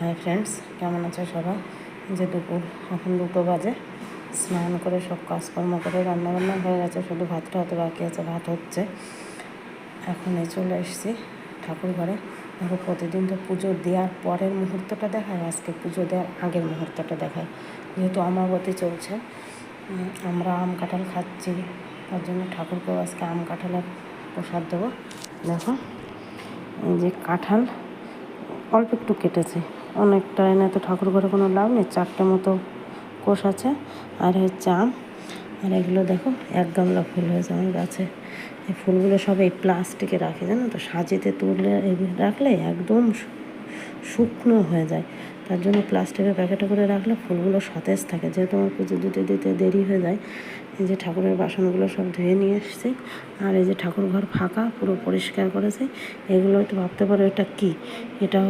Hi friends, কেমন আছে সবাই? যে দুপুর এখন 2টো বাজে, স্নান করে সব কাজকর্ম করে রান্নাবান্না হয়ে গেছে, শুধু ভাতটা হতে বাকি আছে। ভাত হচ্ছে। এখন চলে এসেছি ঠাকুর ঘরে। দেখো, প্রতিদিন তো পুজো দেওয়ার পরের মুহূর্তটা দেখায়, আজকে পুজো দেওয়ার আগের মুহূর্তটা দেখায়। যেহেতু অমাবতী চলছে, আমরা আম কাঁঠাল খাচ্ছি, তার জন্য ঠাকুরকেও আজকে আম কাঁঠালের প্রসাদ দেবো। দেখো, এই যে কাঁঠাল অল্প একটু কেটেছি, অনেকটা এনে তো ঠাকুর ঘরে কোনো লাভ নেই। 4টে মতো কোষ আছে, আর হচ্ছে আম। আর এগুলো দেখো, 1 গামলা ফুল হয়েছে আমার গাছে। এই ফুলগুলো সব এই প্লাস্টিকে রাখে, জানো তো, সাজিতে তুলে রাখলে একদম শুকনো হয়ে যায়। তার জন্য প্লাস্টিকের প্যাকেটে করে রাখলে ফুলগুলো সতেজ থাকে। যেহেতু আমার পুজো দিতে দেরি হয়ে যায়, এই যে ঠাকুরের বাসনগুলো সব ধুয়ে নিয়ে এসেছি। আর এই যে ঠাকুর ঘর ফাঁকা, পুরো পরিষ্কার করেছি। এগুলো একটু ভাবতে পারো এটা কী, এটা